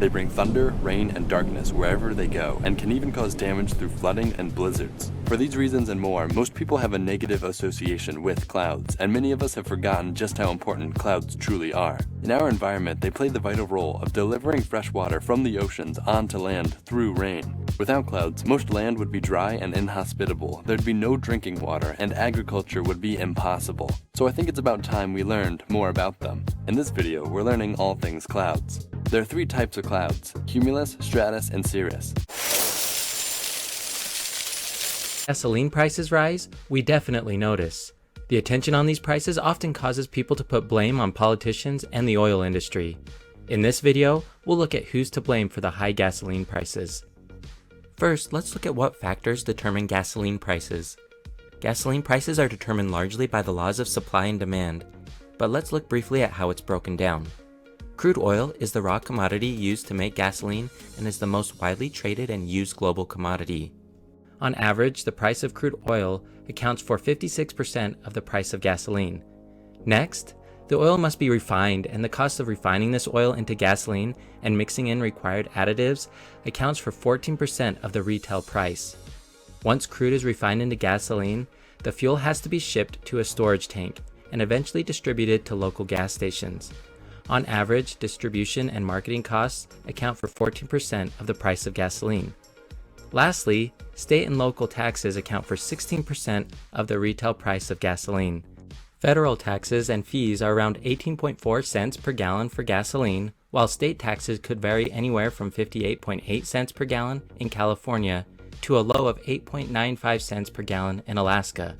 They bring thunder, rain, and darkness wherever they go, and can even cause damage through flooding and blizzards. For these reasons and more, most people have a negative association with clouds, and many of us have forgotten just how important clouds truly are. In our environment, they play the vital role of delivering fresh water from the oceans onto land through rain. Without clouds, most land would be dry and inhospitable, there'd be no drinking water, and agriculture would be impossible. So I think it's about time we learned more about them. In this video, we're learning all things clouds. There are three types of clouds: cumulus, stratus, and cirrus. Gasoline prices rise, we definitely notice. The attention on these prices often causes people to put blame on politicians and the oil industry. In this video, we'll look at who's to blame for the high gasoline prices. First, let's look at what factors determine gasoline prices. Gasoline prices are determined largely by the laws of supply and demand, but let's look briefly at how it's broken down. Crude oil is the raw commodity used to make gasoline and is the most widely traded and used global commodity. On average, the price of crude oil accounts for 56% of the price of gasoline. Next, the oil must be refined, and the cost of refining this oil into gasoline and mixing in required additives accounts for 14% of the retail price. Once crude is refined into gasoline, the fuel has to be shipped to a storage tank and eventually distributed to local gas stations. On average, distribution and marketing costs account for 14% of the price of gasoline. Lastly, state and local taxes account for 16% of the retail price of gasoline. Federal taxes and fees are around 18.4 cents per gallon for gasoline, while state taxes could vary anywhere from 58.8 cents per gallon in California to a low of 8.95 cents per gallon in Alaska.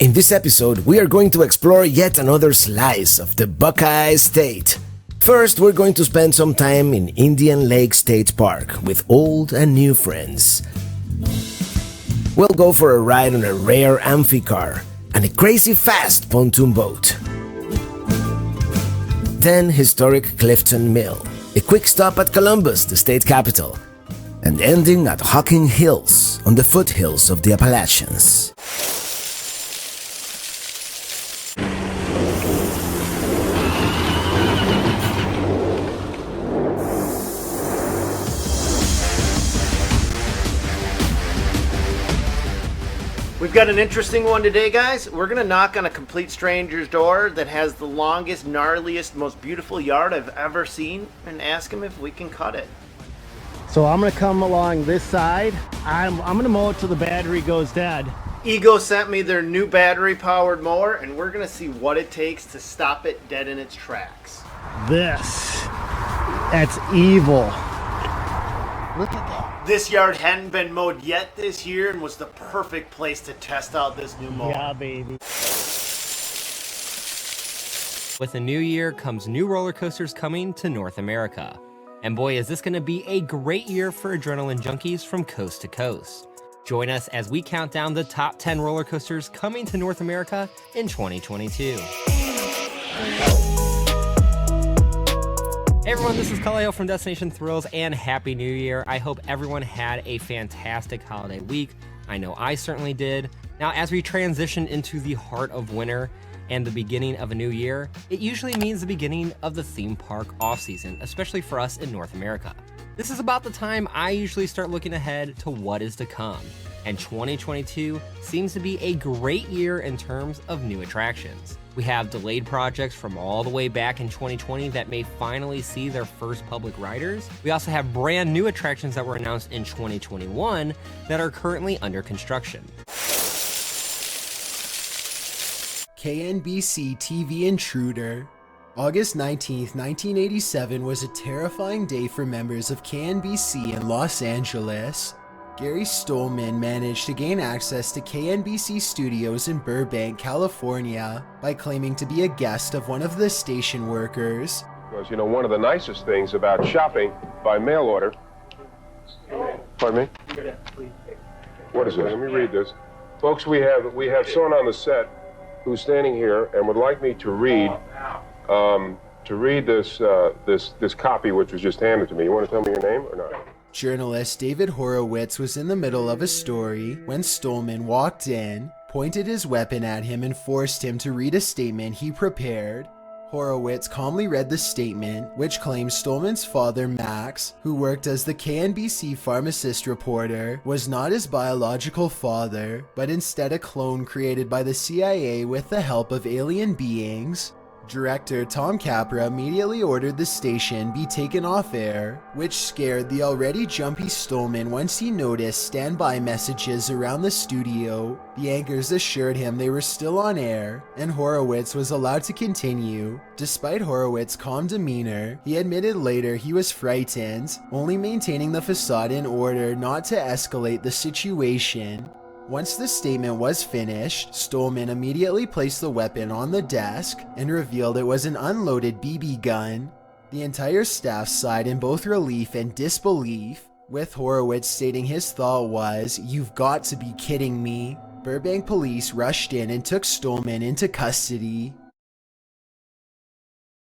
In this episode, we are going to explore yet another slice of the Buckeye State. First, we're going to spend some time in Indian Lake State Park with old and new friends. We'll go for a ride on a rare amphicar and a crazy fast pontoon boat. Then historic Clifton Mill, a quick stop at Columbus, the state capital, and ending at Hocking Hills on the foothills of the Appalachians. We've got an interesting one today, guys. We're going to knock on a complete stranger's door that has the longest, gnarliest, most beautiful yard I've ever seen and ask him if we can cut it. So I'm going to come along this side. I'm going to mow it till the battery goes dead. Ego sent me their new battery-powered mower, and we're going to see what it takes to stop it dead in its tracks. That's evil. Look at that. This yard hadn't been mowed yet this year and was the perfect place to test out this new mower. Yeah, baby. With a new year comes new roller coasters coming to North America. And boy, is this going to be a great year for adrenaline junkies from coast to coast. Join us as we count down the top 10 roller coasters coming to North America in 2022. Hey everyone, this is Kaleo from Destination Thrills, and Happy New Year. I hope everyone had a fantastic holiday week. I know I certainly did. Now, as we transition into the heart of winter and the beginning of a new year, it usually means the beginning of the theme park off-season, especially for us in North America. This is about the time I usually start looking ahead to what is to come, and 2022 seems to be a great year in terms of new attractions. We have delayed projects from all the way back in 2020 that may finally see their first public riders. We also have brand new attractions that were announced in 2021 that are currently under construction. KNBC TV Intruder. August 19th, 1987 was a terrifying day for members of KNBC in Los Angeles. Gary Stolman managed to gain access to KNBC studios in Burbank, California, by claiming to be a guest of one of the station workers. Because, you know, one of the nicest things about shopping by mail order... Pardon me? What is it? Let me read this. Folks, we have someone on the set who's standing here and would like me to read this copy which was just handed to me. You want to tell me your name or not? Journalist David Horowitz was in the middle of a story when Stolman walked in, pointed his weapon at him, and forced him to read a statement he prepared. Horowitz calmly read the statement, which claims Stolman's father, Max, who worked as the KNBC pharmacist reporter, was not his biological father, but instead a clone created by the CIA with the help of alien beings. Director Tom Capra immediately ordered the station be taken off air, which scared the already jumpy Stolman once he noticed standby messages around the studio. The anchors assured him they were still on air, and Horowitz was allowed to continue. Despite Horowitz's calm demeanor, he admitted later he was frightened, only maintaining the facade in order not to escalate the situation. Once the statement was finished, Stolman immediately placed the weapon on the desk and revealed it was an unloaded BB gun. The entire staff sighed in both relief and disbelief, with Horowitz stating his thought was, "You've got to be kidding me." Burbank police rushed in and took Stolman into custody.